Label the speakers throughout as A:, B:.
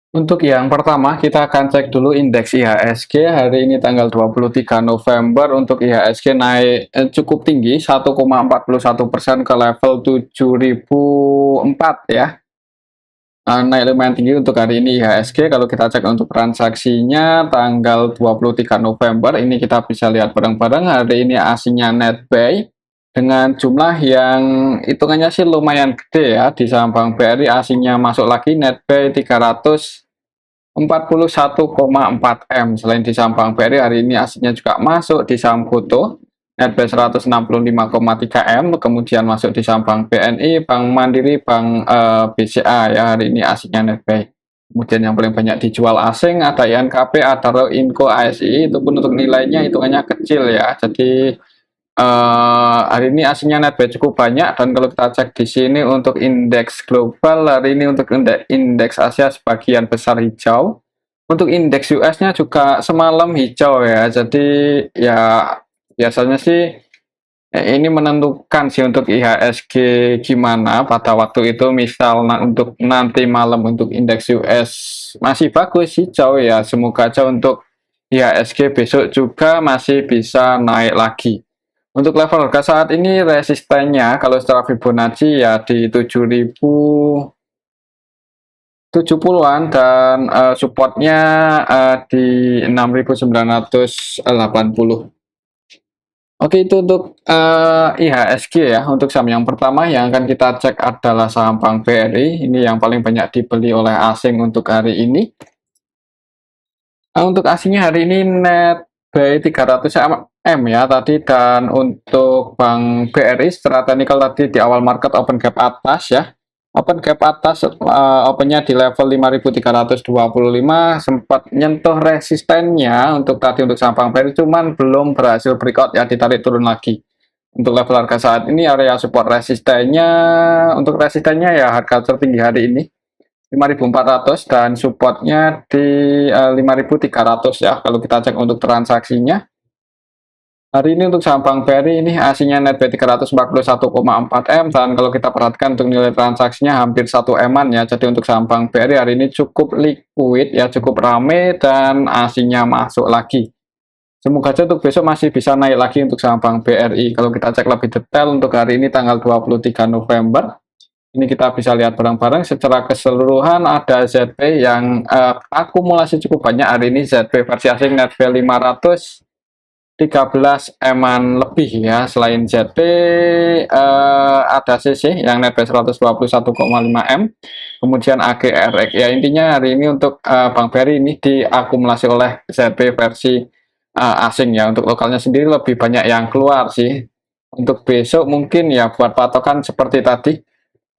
A: Untuk yang pertama, kita akan cek dulu indeks IHSG hari ini tanggal 23 November. Untuk IHSG naik cukup tinggi 1,41% ke level 7.004 ya. Naik lumayan tinggi untuk hari ini IHSG. Kalau kita cek untuk transaksinya tanggal 23 November, ini kita bisa lihat bareng-bareng hari ini aslinya NetBuy dengan jumlah yang hitungannya sih lumayan gede ya. Di saham Bank BRI aslinya masuk lagi NetBuy 341,4 M. Selain di saham Bank BRI hari ini aslinya juga masuk di saham Goto NetBuy 165,3 M, kemudian masuk di saham Bank BNI, Bank Mandiri, Bank BCA ya hari ini aslinya NetBuy. Kemudian yang paling banyak dijual asing ada INKP, ada Inco, ASI, itu pun untuk nilainya hitungannya kecil ya. Jadi hari ini aslinya netbuy cukup banyak, dan kalau kita cek di sini untuk indeks global hari ini untuk indeks Asia sebagian besar hijau. Untuk indeks US-nya juga semalam hijau ya. Jadi ya biasanya sih ini menentukan sih untuk IHSG gimana pada waktu itu. Misal untuk nanti malam untuk indeks US masih bagus hijau ya, semoga aja untuk IHSG besok juga masih bisa naik lagi. Untuk level harga saat ini resistennya kalau secara Fibonacci ya di 7.070-an, dan supportnya di 6.980. Oke, itu untuk IHSG ya. Untuk saham yang pertama yang akan kita cek adalah saham Bank BRI. Ini yang paling banyak dibeli oleh asing untuk hari ini. Untuk asingnya hari ini net by 300 M ya tadi, dan untuk Bank BRI secara teknikal tadi di awal market open gap atas ya. Open gap atas opennya di level 5.325, sempat nyentuh resistennya untuk tadi untuk saham Bank BRI, cuman belum berhasil breakout ya, ditarik turun lagi. Untuk level harga saat ini area support resistennya, untuk resistennya ya harga tertinggi hari ini 5.400, dan supportnya di 5.300 ya. Kalau kita cek untuk transaksinya hari ini untuk saham Bank BRI ini aslinya netbuy 341,4 M, dan kalau kita perhatikan untuk nilai transaksinya hampir 1 M-an ya. Jadi untuk saham Bank BRI hari ini cukup liquid ya, cukup rame, dan aslinya masuk lagi. Semoga aja untuk besok masih bisa naik lagi untuk saham Bank BRI. Kalau kita cek lebih detail untuk hari ini tanggal 23 November, ini kita bisa lihat bareng-bareng secara keseluruhan ada ZP yang akumulasi cukup banyak hari ini. ZP versi asing netbuy 513 M-an lebih ya. Selain ZP ada CC yang netbuy 121,5 M, kemudian AGRX ya. Intinya hari ini untuk Bank BRI ini diakumulasi oleh ZP versi asing ya. Untuk lokalnya sendiri lebih banyak yang keluar sih. Untuk besok mungkin ya buat patokan seperti tadi.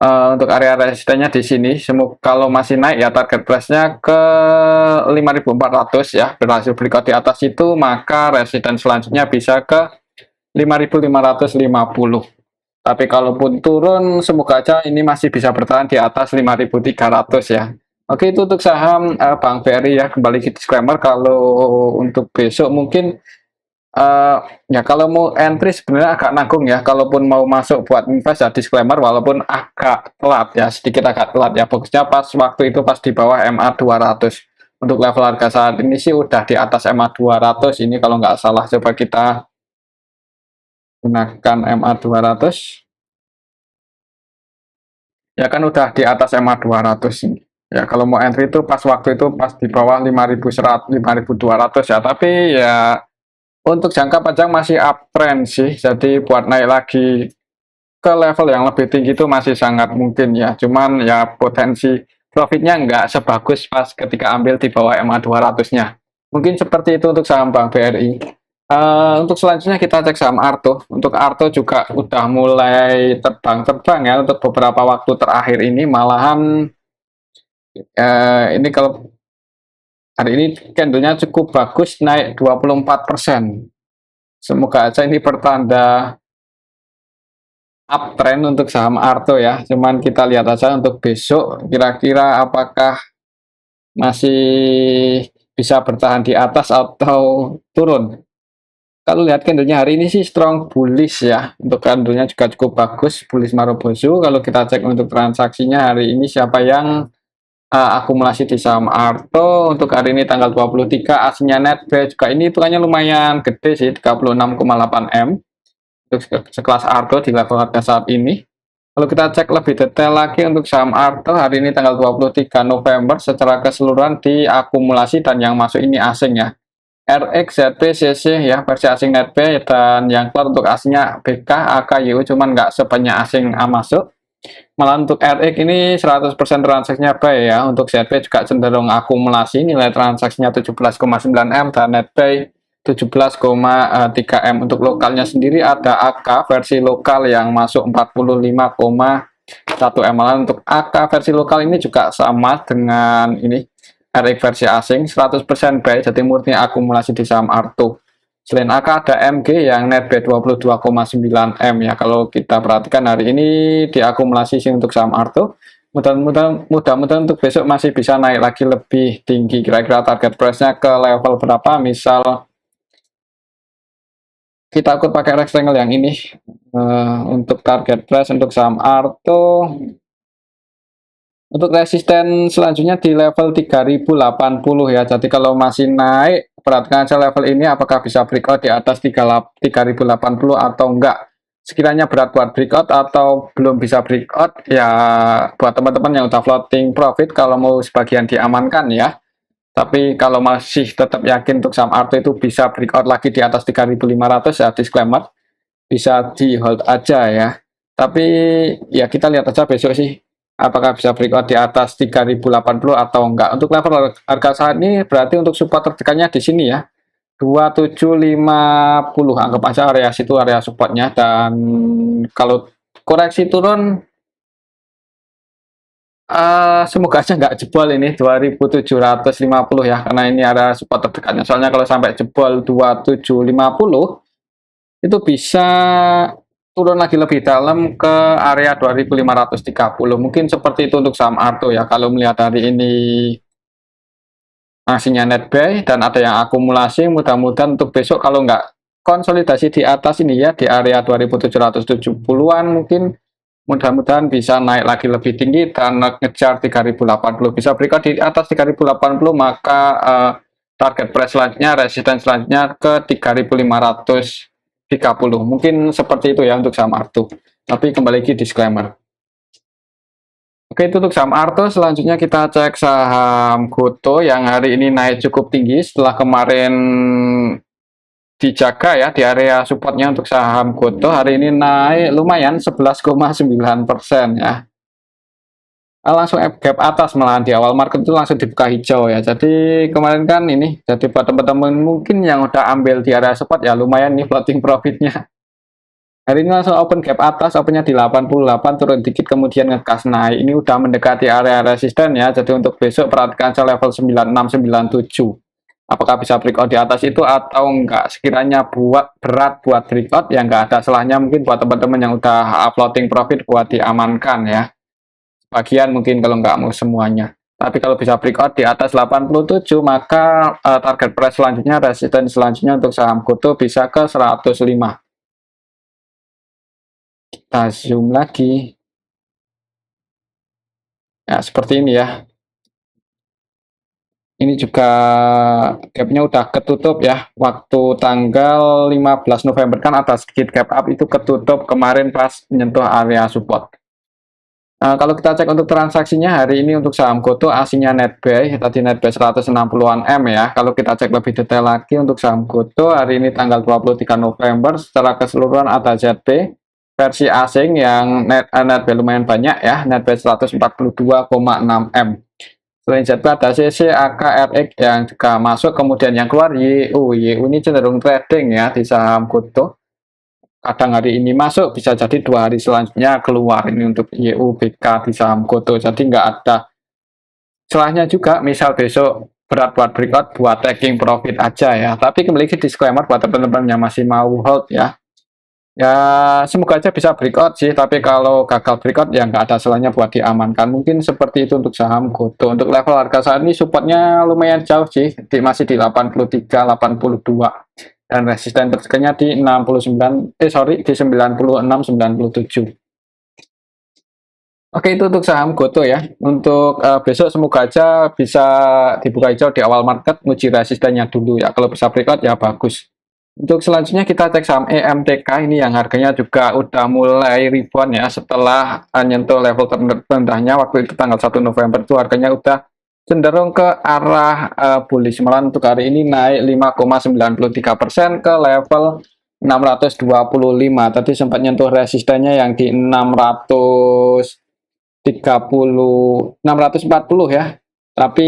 A: Untuk area resistennya di sini, kalau masih naik ya target price-nya ke 5.400 ya, berhasil breakout di atas itu maka resisten selanjutnya bisa ke 5.550. Tapi kalaupun turun semoga aja ini masih bisa bertahan di atas 5.300 ya. Oke, itu untuk saham Bank BRI ya. Kembali ke disclaimer, kalau untuk besok mungkin ya kalau mau entry sebenarnya agak nanggung ya. Kalaupun mau masuk buat invest ya disclaimer, walaupun agak telat ya, sedikit agak telat ya. Bagusnya pas waktu itu pas di bawah MA 200. Untuk level harga saat ini sih udah di atas MA 200 ini kalau nggak salah. Coba kita gunakan MA 200. Ya kan udah di atas MA 200 ini. Ya kalau mau entry itu pas waktu itu pas di bawah 5.100, 5.200 ya. Tapi ya untuk jangka panjang masih uptrend sih, jadi buat naik lagi ke level yang lebih tinggi itu masih sangat mungkin ya. Cuman ya potensi profitnya nggak sebagus pas ketika ambil di bawah MA 200-nya. Mungkin seperti itu untuk saham Bank BRI. Untuk selanjutnya kita cek saham Arto. Untuk Arto juga udah mulai terbang-terbang ya untuk beberapa waktu terakhir ini. Malahan ini kalau hari ini candlenya cukup bagus, naik 24%. Semoga aja ini pertanda uptrend untuk saham Arto ya. Cuman kita lihat aja untuk besok kira-kira apakah masih bisa bertahan di atas atau turun. Kalau lihat candlenya hari ini sih strong bullish ya. Untuk candlenya juga cukup bagus, bullish Marubozu. Kalau kita cek untuk transaksinya hari ini siapa yang akumulasi di saham Arto untuk hari ini tanggal 23, aslinya netbuy juga ini hitungannya lumayan gede sih, 36,8 M untuk sekelas Arto di level harga saat ini. Kalau kita cek lebih detail lagi untuk saham Arto hari ini tanggal 23 November secara keseluruhan diakumulasi dan yang masuk ini asing ya. RX, ZP, CC ya versi asing netbuy, dan yang keluar untuk aslinya BK, AK, YU cuman nggak sebanyak asing masuk. Malah untuk RX ini 100% transaksinya buy ya. Untuk ZP juga cenderung akumulasi, nilai transaksinya 17,9 M dan netbuy 17,3 M. Untuk lokalnya sendiri ada AK versi lokal yang masuk 45,1 M. Malah untuk AK versi lokal ini juga sama dengan ini RX versi asing, 100% buy, jadi murni akumulasi di saham Arto. Selain AK ada MG yang netbuy 22,9 M ya. Kalau kita perhatikan hari ini diakumulasi sih untuk saham Arto. Mudah-mudahan untuk besok masih bisa naik lagi lebih tinggi. Kira-kira target price-nya ke level berapa? Misal kita ikut pakai rectangle yang ini. Untuk target price untuk saham Arto, untuk resisten selanjutnya di level 3080 ya. Jadi kalau masih naik, perhatikan aja level ini apakah bisa breakout di atas 3080 atau enggak. Sekiranya berat buat breakout atau belum bisa breakout, ya buat teman-teman yang udah floating profit kalau mau sebagian diamankan ya. Tapi kalau masih tetap yakin untuk saham Arto itu bisa breakout lagi di atas 3500 ya, disclaimer, bisa di hold aja ya. Tapi ya kita lihat aja besok sih apakah bisa breakout di atas 3080 atau enggak. Untuk level harga saat ini berarti untuk support terdekannya di sini ya, 2750, anggap aja area situ area supportnya. Dan kalau koreksi turun, semoga aja nggak jebol ini 2750 ya, karena ini area support terdekatnya. Soalnya kalau sampai jebol 2750 itu bisa turun lagi lebih dalam ke area 2530. Mungkin seperti itu untuk saham Arto ya. Kalau melihat hari ini aslinya netbuy dan ada yang akumulasi, mudah-mudahan untuk besok kalau nggak konsolidasi di atas ini ya, di area 2770-an mungkin, mudah-mudahan bisa naik lagi lebih tinggi dan ngejar 3080. Bisa breakout di atas 3080, maka target price selanjutnya, resisten selanjutnya ke 3530. Mungkin seperti itu ya untuk saham Arto. Tapi kembali lagi disclaimer. Oke, itu untuk saham Arto. Selanjutnya kita cek saham Goto yang hari ini naik cukup tinggi setelah kemarin dijaga ya di area supportnya. Untuk saham Goto hari ini naik lumayan 11,9% ya. Langsung gap atas, malahan di awal market itu langsung dibuka hijau ya. Jadi kemarin kan ini, jadi buat teman-teman mungkin yang udah ambil di area support ya lumayan nih floating profitnya. Hari ini langsung open gap atas, opennya di 88, turun dikit kemudian ngegas naik. Ini udah mendekati area resisten ya. Jadi untuk besok perhatikan aja level 9697. Apakah bisa breakout di atas itu atau enggak. Sekiranya berat buat breakout ya enggak ada salahnya mungkin buat teman-teman yang udah floating profit buat diamankan ya. Bagian mungkin kalau enggak mau semuanya. Tapi kalau bisa breakout di atas 87, maka target price selanjutnya, resisten selanjutnya untuk saham Goto bisa ke 105. Kita zoom lagi. Ya, seperti ini ya. Ini juga gapnya udah ketutup ya. Waktu tanggal 15 November kan ada sedikit gap up, itu ketutup kemarin pas menyentuh area support. Kalau kita cek untuk transaksinya hari ini untuk saham Goto aslinya netbuy, tadi netbuy 160-an M ya. Kalau kita cek lebih detail lagi untuk saham Goto hari ini tanggal 23 November secara keseluruhan ada ZP versi asing yang netbuy lumayan banyak ya, netbuy 142,6 M. Selain ZP ada CC, AK, RX yang juga masuk, kemudian yang keluar YU. YU ini cenderung trading ya di saham Goto. Kadang hari ini masuk, bisa jadi 2 hari selanjutnya keluar. Ini untuk YU, BK di saham Goto. Jadi nggak ada celahnya juga, misal besok berat buat breakout, buat taking profit aja ya. Tapi kembali ke disclaimer buat teman-teman yang masih mau hold ya. Ya semoga aja bisa breakout sih, tapi kalau gagal breakout ya nggak ada salahnya buat diamankan. Mungkin seperti itu untuk saham Goto. Untuk level harga saat ini supportnya lumayan jauh sih, masih di 83, 82. Dan resisten tertegaknya di 69, di 96, 97. Oke, itu untuk saham Goto ya. Untuk besok semoga aja bisa dibuka hijau di awal market, nguji resistennya dulu ya. Kalau bisa breakout ya bagus. Untuk selanjutnya kita cek saham EMTK ini yang harganya juga udah mulai rebound ya setelah nyentuh level terendahnya waktu itu tanggal 1 November itu harganya udah cenderung ke arah bullish. Malah untuk hari ini naik 5,93% ke level 625. Tadi sempat nyentuh resistennya yang di 640 ya, tapi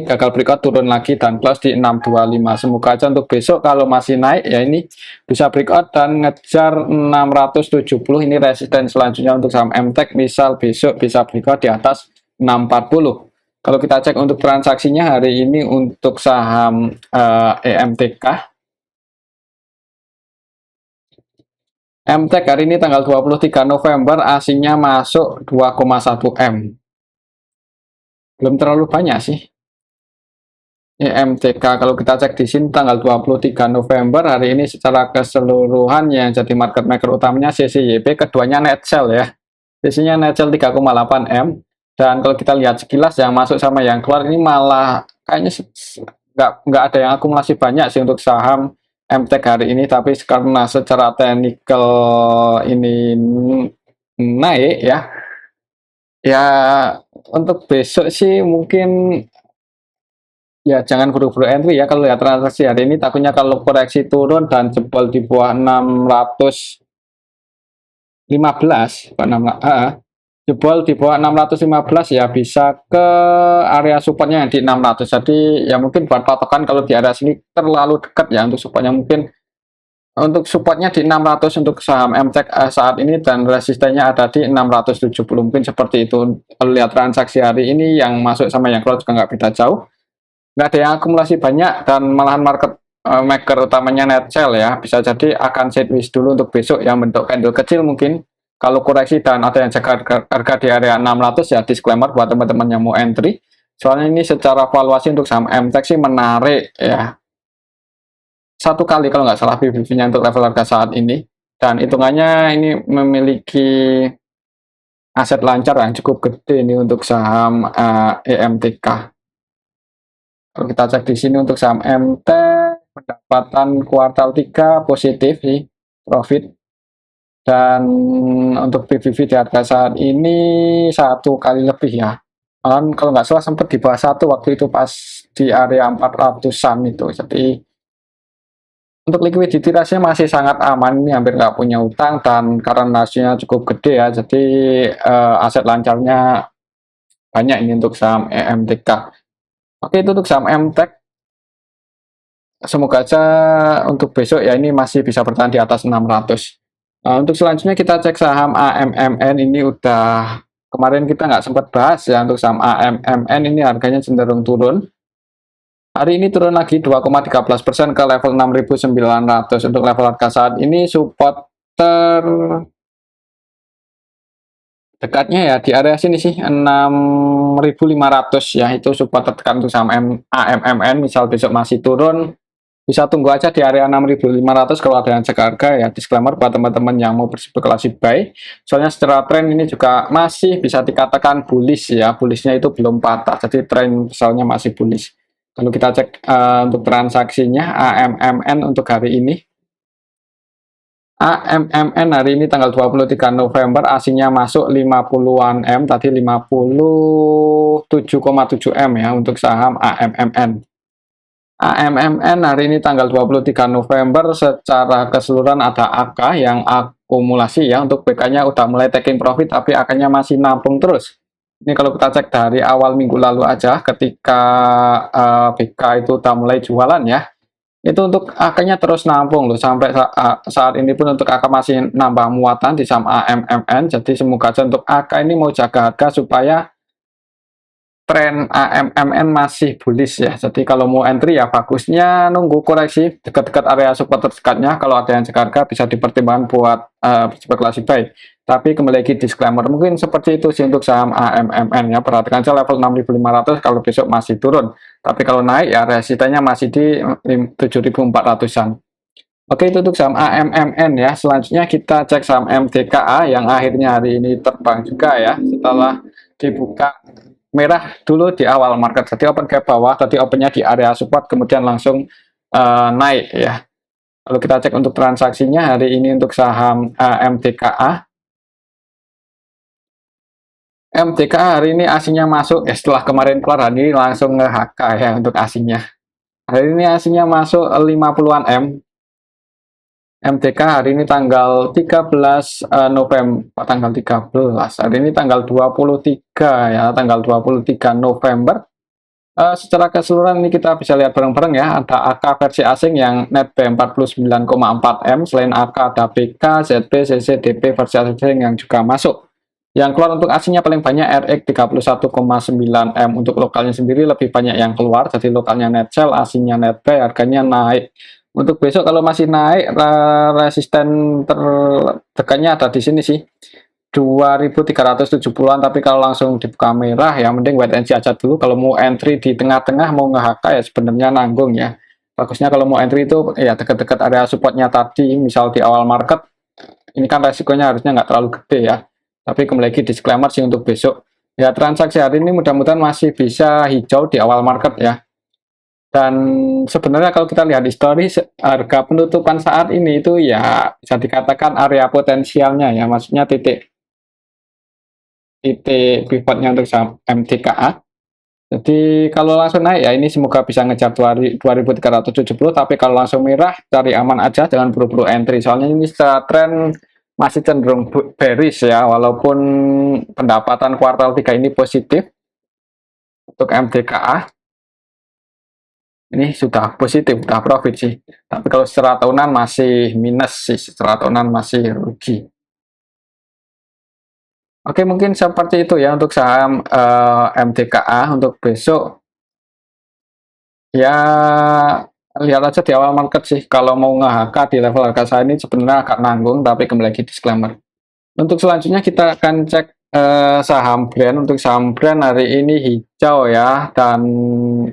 A: gagal breakout turun lagi dan close di 625. Semoga aja untuk besok kalau masih naik ya ini bisa breakout dan ngejar 670. Ini resisten selanjutnya untuk saham MTEK, misal besok bisa breakout di atas 640. Kalau kita cek untuk transaksinya hari ini untuk saham EMTK, MTEK hari ini tanggal 23 November asingnya masuk 2,1 M. Belum terlalu banyak sih. EMTK kalau kita cek di sini tanggal 23 November hari ini secara keseluruhan yang jadi market maker utamanya CCYP, keduanya net sell ya. Biasanya net sell 3,8 M, dan kalau kita lihat sekilas yang masuk sama yang keluar ini malah kayaknya nggak ada yang akumulasi banyak sih untuk saham MTEK hari ini, tapi karena secara teknikal ini naik ya, ya untuk besok sih mungkin ya jangan buru-buru entry ya. Kalau lihat transaksi hari ini takutnya kalau koreksi turun dan jebol di bawah 615, jebol di bawah 615 ya bisa ke area supportnya yang di 600. Jadi ya mungkin buat patokan kalau di area sini terlalu dekat ya untuk supportnya, mungkin untuk supportnya di 600 untuk saham MTEK saat ini, dan resistennya ada di 670, mungkin seperti itu. Kalau lihat transaksi hari ini yang masuk sama yang keluar juga nggak beda jauh, nggak ada yang akumulasi banyak, dan malahan market maker utamanya net sell ya. Bisa jadi akan sideways dulu untuk besok yang bentuk candle kecil mungkin. Kalau koreksi dan ada yang jaga harga di area 600 ya disclaimer buat teman-teman yang mau entry. Soalnya ini secara valuasi untuk saham MTEK sih menarik ya. Satu kali kalau nggak salah PBV-nya untuk level harga saat ini. Dan hitungannya ini memiliki aset lancar yang cukup gede ini untuk saham EMTK. Kalau kita cek di sini untuk saham MT, pendapatan kuartal 3 positif sih, profit. Dan untuk PBV di harga saat ini satu kali lebih ya. Kalau nggak salah sempat di bawah satu waktu itu pas di area 400-an itu. Jadi untuk liquidity ratio masih sangat aman, ini hampir nggak punya utang dan karena rasionya cukup gede ya. Jadi aset lancarnya banyak ini untuk saham EMTK. Oke, itu untuk saham MTEK. Semoga aja untuk besok ya ini masih bisa bertahan di atas 600. Untuk selanjutnya kita cek saham AMMN. Ini udah kemarin kita nggak sempat bahas ya. Untuk saham AMMN ini harganya cenderung turun. Hari ini turun lagi 2,13% ke level 6.900. Untuk level harga saat ini support dekatnya ya di area sini sih 6.500 ya, itu support tertekan untuk saham AMMN. Misal besok masih turun bisa tunggu aja di area 6.500 kalau ada yang cek harga ya. Disclaimer buat teman-teman yang mau berspekulasi buy, soalnya secara tren ini juga masih bisa dikatakan bullish ya, bullishnya itu belum patah, jadi tren misalnya masih bullish. Kalau kita cek untuk transaksinya AMMN untuk hari ini, AMMN hari ini tanggal 23 November asingnya masuk 50-an M, tadi 57,7 M ya untuk saham AMMN. AMMN hari ini tanggal 23 November secara keseluruhan ada AK yang akumulasi ya. Untuk BK-nya udah mulai taking profit tapi AK-nya masih nampung terus. Ini kalau kita cek dari awal minggu lalu aja ketika BK itu udah mulai jualan ya, itu untuk AK-nya terus nampung loh sampai saat ini pun untuk AK masih nambah muatan di saham AMMN. Jadi semoga aja untuk AK ini mau jaga harga supaya tren AMMN masih bullish ya. Jadi kalau mau entry ya bagusnya nunggu koreksi dekat-dekat area support terdekatnya. Kalau ada yang cek harga bisa dipertimbangkan buat spekulasi buy. Tapi kembali lagi disclaimer, mungkin seperti itu sih untuk saham AMMN ya. Perhatikan saja level 6.500 kalau besok masih turun. Tapi kalau naik ya resistennya masih di 7.400-an. Oke, itu untuk saham AMMN ya. Selanjutnya kita cek saham MTKA yang akhirnya hari ini terbang juga ya. Setelah dibuka merah dulu di awal market. Jadi open gap bawah, tadi opennya di area support, kemudian langsung naik ya. Lalu kita cek untuk transaksinya hari ini untuk saham MTKA. MTKA hari ini asingnya masuk ya, setelah kemarin keluar hari ini langsung nge-HK ya untuk asingnya. Hari ini asingnya masuk 50-an M. MTK hari ini tanggal 13 November, tanggal 13, hari ini tanggal 23 ya, tanggal 23 November. Secara keseluruhan ini kita bisa lihat bareng-bareng ya, ada AK versi asing yang net B 49,4 M, selain AK ada BK, ZB, CC, DP versi asing yang juga masuk. Yang keluar untuk asingnya paling banyak RX 31,9 M, untuk lokalnya sendiri lebih banyak yang keluar, jadi lokalnya net sell, asingnya net buy, harganya naik. Untuk besok kalau masih naik, resisten tertekannya ada di sini sih, 2370-an, tapi kalau langsung dibuka merah ya mending wait and see aja dulu. Kalau mau entry di tengah-tengah mau nge-HK ya sebenarnya nanggung ya. Bagusnya kalau mau entry itu ya dekat-dekat area supportnya tadi, misal di awal market. Ini kan resikonya harusnya nggak terlalu gede ya. Tapi kembali lagi disclaimer sih untuk besok. Ya transaksi hari ini mudah-mudahan masih bisa hijau di awal market ya. Dan sebenarnya kalau kita lihat histori harga penutupan saat ini itu ya bisa dikatakan area potensialnya ya, maksudnya titik pivotnya untuk saham MTKA. Jadi kalau langsung naik ya ini semoga bisa ngejar 2370, tapi kalau langsung merah cari aman aja, jangan buru-buru entry. Soalnya ini secara tren masih cenderung bearish ya, walaupun pendapatan kuartal 3 ini positif untuk MTKA. Ini sudah positif, sudah profit sih. Tapi kalau secara tahunan masih minus sih, secara tahunan masih rugi. Oke, mungkin seperti itu ya untuk saham MTKA untuk besok. Ya, lihat aja di awal market sih. Kalau mau nge-HK di level harga saya ini sebenarnya agak nanggung, tapi kembali lagi disclaimer. Untuk selanjutnya kita akan cek saham brand. Untuk saham brand hari ini hijau ya, dan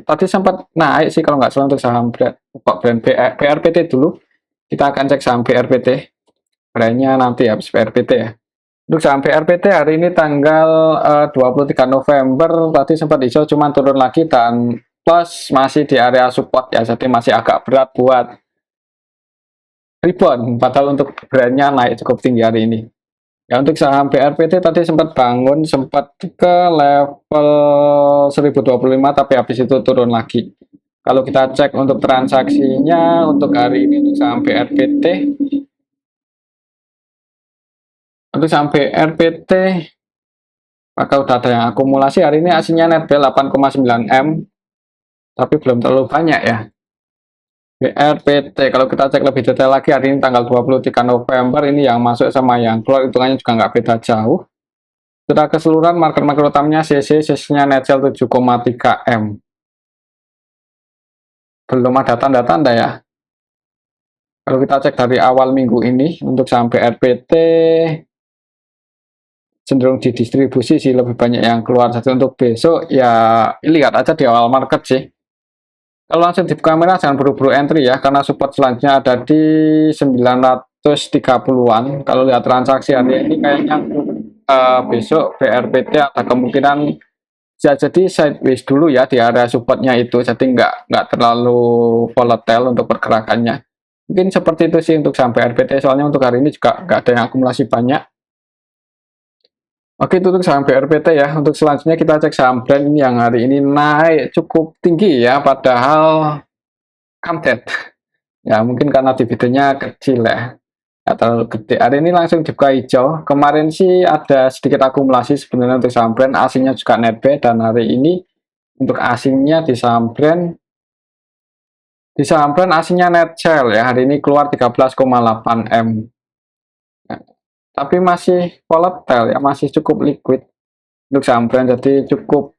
A: tadi sempat naik sih kalau nggak salah untuk saham brand. Kok brand BRPT dulu. Kita akan cek saham BRPT. Brandnya nanti habis BRPT ya. Untuk saham BRPT hari ini tanggal 23 November tadi sempat hijau, cuman turun lagi dan plus masih di area support ya, jadi masih agak berat buat rebound, padahal untuk brandnya naik cukup tinggi hari ini. Ya untuk saham BRPT tadi sempat bangun, sempat ke level 1025 tapi habis itu turun lagi. Kalau kita cek untuk transaksinya untuk hari ini untuk saham BRPT, untuk saham BRPT maka udah ada yang akumulasi hari ini, aslinya net B 8,9 M, tapi belum terlalu banyak ya. BRPT kalau kita cek lebih detail lagi hari ini tanggal 23 November ini yang masuk sama yang keluar hitungannya juga nggak beda jauh. Secara keseluruhan market utamanya CC-nya net sell 7,3 M. Belum ada tanda-tanda ya. Kalau kita cek dari awal minggu ini untuk saham BRPT cenderung didistribusi sih, lebih banyak yang keluar. Jadi untuk besok ya lihat aja di awal market sih. Kalau langsung di kamera jangan buru-buru entry ya, karena support selanjutnya ada di 930-an. Kalau lihat transaksi hari ini kayaknya besok BRPT ada kemungkinan bisa jadi sideways dulu ya di area supportnya itu, jadi nggak terlalu volatile untuk pergerakannya. Mungkin seperti itu sih untuk saham BRPT, soalnya untuk hari ini juga nggak ada yang akumulasi banyak. Oke, itu untuk saham BRPT ya. Untuk selanjutnya kita cek saham brand ini yang hari ini naik cukup tinggi ya, padahal kampret. Ya, mungkin karena dividennya kecil ya, nggak terlalu gede. Hari ini langsung dibuka hijau. Kemarin sih ada sedikit akumulasi sebenarnya untuk saham brand, asingnya juga net buy, dan hari ini untuk asingnya di saham brand asingnya net sell ya. Hari ini keluar 13,8 M. Tapi masih volatile ya, masih cukup liquid untuk saham brand, jadi cukup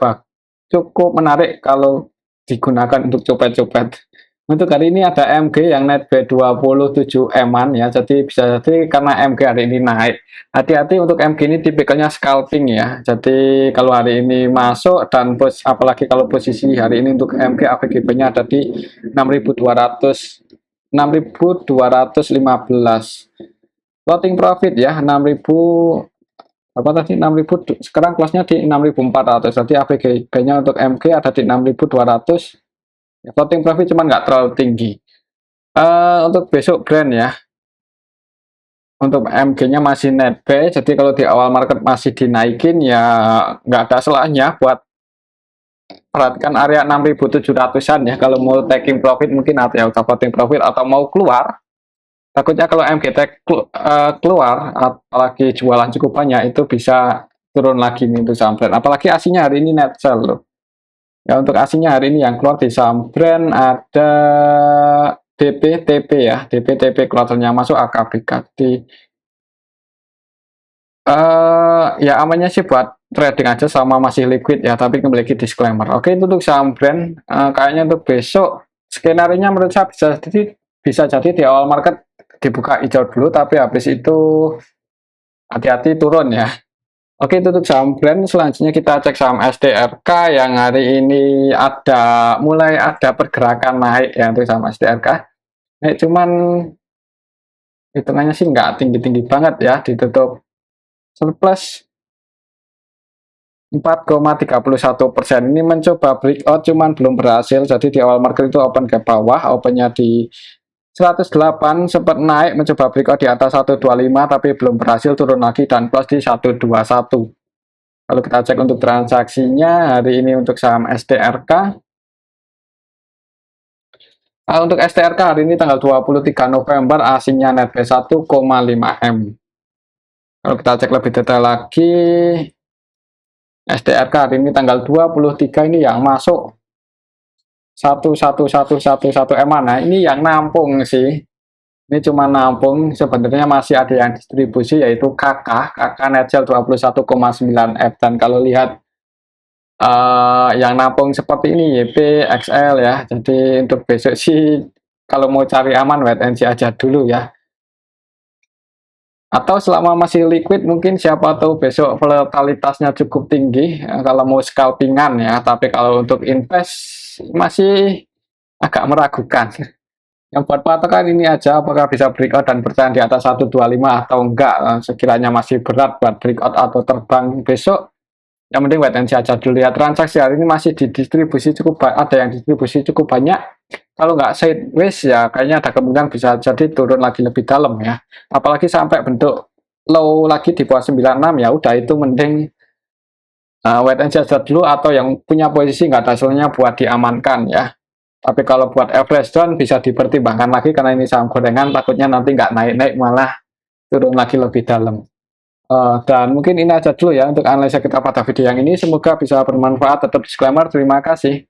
A: menarik kalau digunakan untuk copet-copet. Untuk hari ini ada MG yang net B27 M-an ya, jadi bisa jadi karena MG hari ini naik. Hati-hati untuk MG ini tipikalnya scalping ya, jadi kalau hari ini masuk dan apalagi kalau posisi hari ini untuk MG AVGB-nya ada di 6200 6.215. Floating profit ya 6.000, apa tadi, 6.000, sekarang close-nya di 6.400. Jadi AVG-nya untuk MG ada di 6.200. Ya, floating profit cuman nggak terlalu tinggi. Untuk besok Grand ya, untuk MG-nya masih net buy, jadi kalau di awal market masih dinaikin ya nggak ada salahnya buat perhatikan area 6.700-an ya. Kalau mau taking profit mungkin atau ya floating profit, atau mau keluar, takutnya kalau MGT keluar apalagi jualan cukup banyak itu bisa turun lagi nih untuk saham Brand. Apalagi aslinya hari ini net sell loh. Ya untuk aslinya hari ini yang keluar di saham Brand ada DPTP ya, DPTP keluarnya masuk AKBK di ya amannya sih buat trading aja sama masih liquid ya, tapi memiliki disclaimer. Oke, itu untuk saham Brand. Kayaknya untuk besok skenario-nya menurut saya bisa jadi di awal market dibuka hijau dulu, tapi habis itu hati-hati turun ya. Oke, itu untuk saham Brand. Selanjutnya kita cek saham SDRK yang hari ini mulai ada pergerakan naik ya untuk saham SDRK. Naik cuman hitungannya sih nggak tinggi-tinggi banget ya, ditutup surplus 4,31%. Ini mencoba breakout cuman belum berhasil. Jadi di awal market itu open ke bawah, opennya di 108, sempat naik mencoba breakout di atas 125 tapi belum berhasil, turun lagi dan close di 121. Kalau kita cek untuk transaksinya hari ini untuk saham SDRK. Untuk STRK hari ini tanggal 23 November asingnya net buy 1,5 M. Kalau kita cek lebih detail lagi, STRK hari ini tanggal 23 ini yang masuk 11111 M. Nah, ini yang nampung sih. Ini cuma nampung, sebenarnya masih ada yang distribusi yaitu KK net sell 21,9 F. Dan kalau lihat yang nampung seperti ini YP, XL ya. Jadi untuk besok sih kalau mau cari aman wait and see aja dulu ya. Atau selama masih liquid mungkin siapa tahu besok volatilitasnya cukup tinggi kalau mau scalpingan ya. Tapi kalau untuk invest masih agak meragukan. Yang buat patokan ini aja, apakah bisa breakout dan bertahan di atas 125 atau enggak. Sekiranya masih berat buat breakout atau terbang besok, yang penting wait and see aja dulu ya. Transaksi hari ini masih didistribusi ada yang distribusi cukup banyak. Kalau nggak sideways ya kayaknya ada kemungkinan bisa jadi turun lagi lebih dalam ya. Apalagi sampai bentuk low lagi di bawah 96 ya udah itu mending wait and see aja dulu, atau yang punya posisi nggak ada hasilnya buat diamankan ya. Tapi kalau buat average down bisa dipertimbangkan lagi karena ini saham gorengan, takutnya nanti nggak naik-naik malah turun lagi lebih dalam. Dan mungkin ini aja dulu ya untuk analisa kita pada video yang ini. Semoga bisa bermanfaat. Tetap disclaimer, terima kasih.